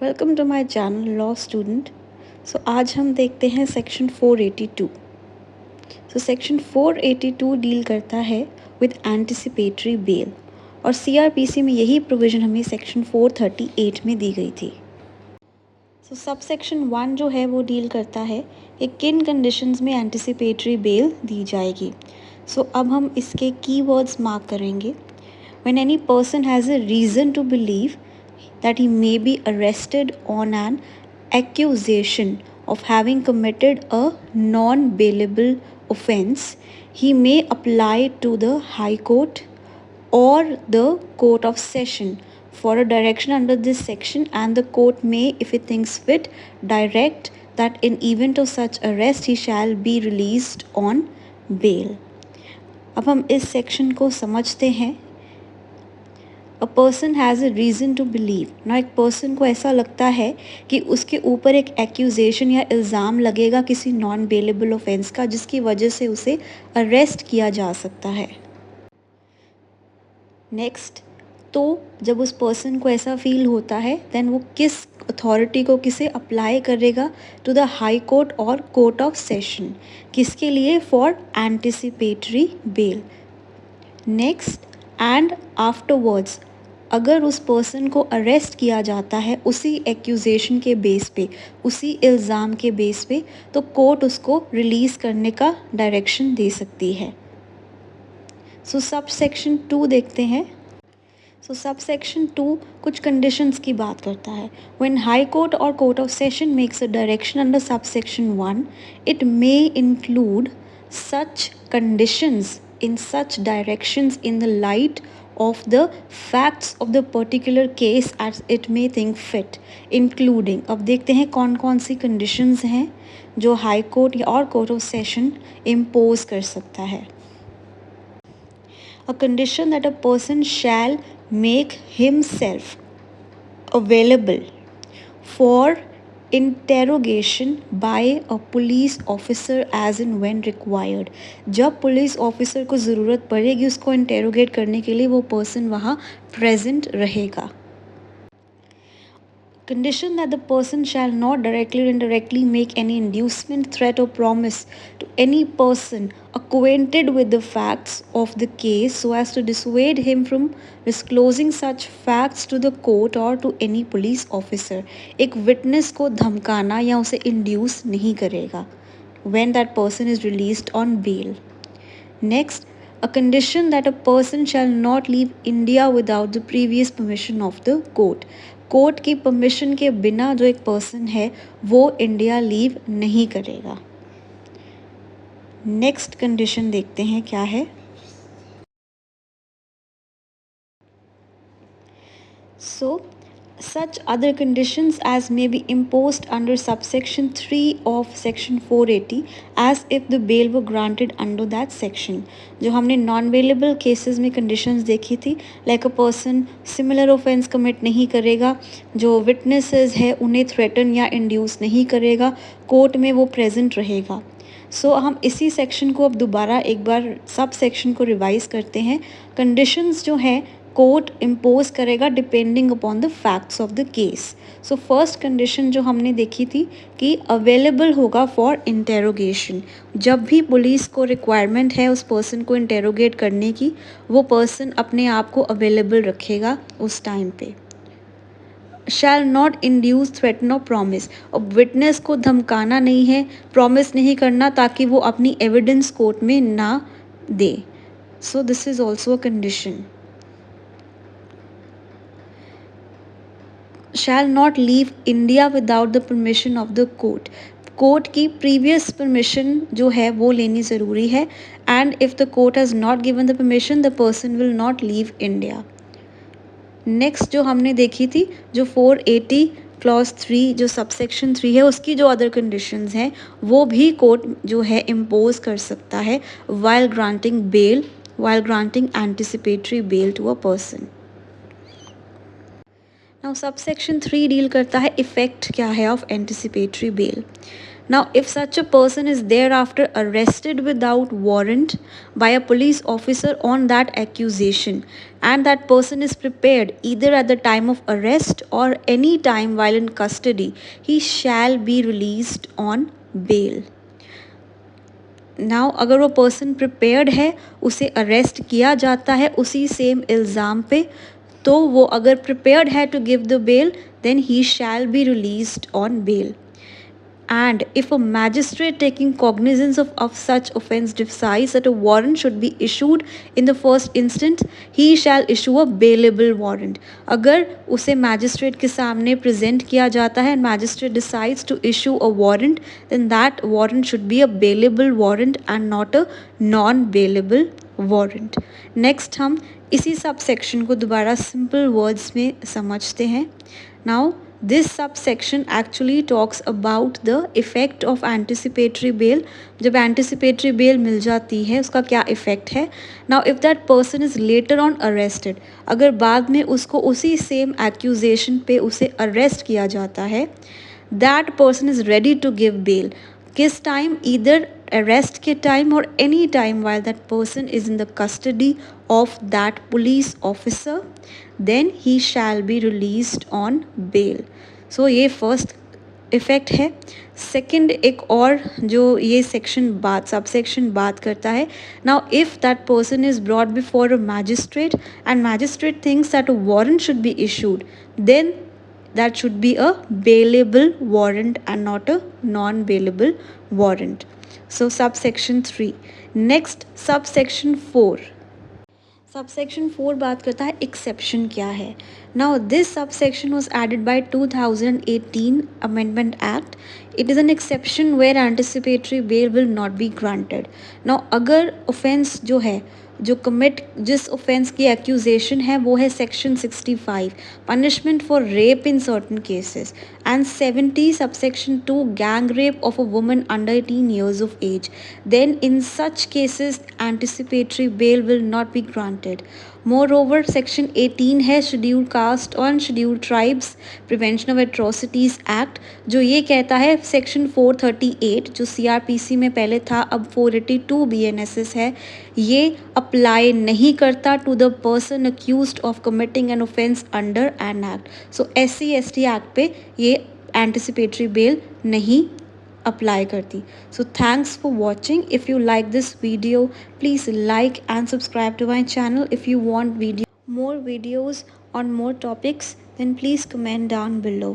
Welcome to my channel law student. आज हम देखते हैं सेक्शन 482। सेक्शन 482 डील करता है विद एंटिसिपेटरी बेल और सीआरपीसी में यही प्रोविज़न हमें सेक्शन 438 में दी गई थी। सब सेक्शन 1 जो है वो डील करता है कि किन कंडीशंस में एंटिसिपेटरी बेल दी जाएगी। अब हम इसके कीवर्ड्स मार्क करेंगे। When any person has a reason to believe that he may be arrested on an accusation of having committed a non-bailable offence, he may apply to the High Court or the Court of Session for a direction under this section, and the court may, if it thinks fit, direct that in event of such arrest he shall be released on bail. अब हम इस section को समझते हैं। A person has a reason to believe ना, एक person को ऐसा लगता है कि उसके ऊपर एक एक्यूजेशन या इल्ज़ाम लगेगा किसी नॉन बेलेबल ऑफेंस का, जिसकी वजह से उसे अरेस्ट किया जा सकता है। नेक्स्ट, तो जब उस पर्सन को ऐसा फील होता है देन वो किस अथॉरिटी को किसे अप्लाई करेगा? टू द हाई कोर्ट और कोर्ट ऑफ सेशन। किसके लिए? For anticipatory bell. Next, and afterwards, अगर उस पर्सन को अरेस्ट किया जाता है उसी एक्यूजेशन के बेस पे, उसी इल्ज़ाम के बेस पे, तो कोर्ट उसको रिलीज़ करने का डायरेक्शन दे सकती है। सब सेक्शन 2 देखते हैं। सब सेक्शन 2 कुछ कंडीशंस की बात करता है। व्हेन हाई कोर्ट और court of session makes a direction under sub section 1, it may include such conditions in such directions in the light of the facts of the particular case as it may think fit, including, अब देखते हैं कौन कौन सी conditions हैं जो high court और court of session impose कर सकता है। A condition that a person shall make himself available for interrogation by a police officer as in when required. जब पुलिस ऑफिसर को ज़रूरत पड़ेगी उसको इंटेरोगेट करने के लिए वो पर्सन वहाँ प्रेजेंट रहेगा। Condition that the person shall not directly or indirectly make any inducement, threat or promise to any person acquainted with the facts of the case so as to dissuade him from disclosing such facts to the court or to any police officer. एक witness को धमकाना या उसे induce नहीं करेगा when that person is released on bail. Next, a condition that a person shall not leave India without the previous permission of the court. Court की permission के बिना जो एक पर्सन है वो इंडिया लीव नहीं करेगा। नेक्स्ट कंडीशन देखते हैं क्या है। Such other conditions as may be imposed under subsection 3 of section 480 as if the bail were granted under that section. जो हमने नॉन बेलेबल केसेस में कंडीशंस देखी थी, like a person similar offence commit नहीं करेगा, जो विटनेसेस है उन्हें थ्रेटन या इंड्यूस नहीं करेगा, कोर्ट में वो प्रेजेंट रहेगा। हम इसी सेक्शन को अब दोबारा एक बार सब सेक्शन को रिवाइज करते हैं। कंडीशंस जो हैं कोर्ट इम्पोज करेगा depending upon the facts of the case. First condition जो हमने देखी थी कि अवेलेबल होगा फॉर इंटेरोगेशन। जब भी पुलिस को रिक्वायरमेंट है उस पर्सन को इंटेरोगेट करने की, वो पर्सन अपने आप को अवेलेबल रखेगा उस टाइम पे। शैल नॉट इंड्यूस, थ्रेटन और प्रॉमिस, अब विटनेस को धमकाना नहीं है, प्रॉमिस नहीं करना ताकि वो अपनी एविडेंस कोर्ट में ना दे। This is also a condition. Shall not leave India without the permission of the court. Court की प्रीवियस परमिशन जो है वो लेनी ज़रूरी है, and if the court has not given the permission the person will not leave India. Next जो हमने देखी थी, जो 480 क्लॉज 3 जो सबसेक्शन 3 है उसकी जो अदर कंडीशंस हैं वो भी कोर्ट जो है इम्पोज कर सकता है while granting bail, while granting anticipatory bail to a person. Now subsection 3 deal करता है इफेक्ट क्या है of anticipatory bail. Now, if such a person is thereafter arrested without warrant by a police officer on that accusation, and that person is prepared either at the time of arrest or any time while in custody, he shall be released on bail. Now, अगर वो person prepared है, उसे arrest किया जाता है उसी same इल्ज़ाम पे, तो वो अगर प्रिपेयर्ड है to give the bail, then he shall be released on bail. And if a magistrate taking cognizance of such offence decides that a warrant should be issued in the first instance, he shall issue a bailable warrant. अगर उसे magistrate के सामने present किया जाता है and magistrate decides to issue a warrant, then that warrant should be a bailable warrant and not a non-bailable warrant. Next हम इसी subsection को दोबारा simple words में समझते हैं. Now this subsection actually talks about the effect of anticipatory bail. जब anticipatory bail मिल जाती है उसका क्या effect है. Now if that person is later on arrested, अगर बाद में उसको उसी same accusation पे उसे arrest किया जाता है, that person is ready to give bail. किस time? Either arrest के time or any time while that person is in the custody of that police officer, then he shall be released on bail. So ये first effect है. Second एक और जो ये section बात subsection बात करता है. Now if that person is brought before a magistrate and magistrate thinks that a warrant should be issued, then that should be a bailable warrant and not a non-bailable warrant. So subsection 3. Next subsection 4. Subsection 4 बात करता है exception क्या है. Now this subsection was added by 2018 Amendment Act. It is an exception where anticipatory bail will not be granted. Now अगर offense जो है जो commit जिस ऑफेंस की एक्यूजेशन है वो है section 65 punishment for rape in certain cases and 70 subsection 2 gang rape of a woman under 18 years of age, then in such cases anticipatory bail will not be granted. Moreover, section 18 है scheduled caste और scheduled tribes prevention of atrocities act, जो ये कहता है section 438 जो CRPC में पहले था अब 482 BNSS है, ये अप्लाई नहीं करता to the person accused of committing an offence under an act. So SC/ST act पे ये एंटिसिपेटरी बेल नहीं apply करती. So thanks for watching. If you like this video, please like and subscribe to my channel. If you want more videos on more topics, then please comment down below.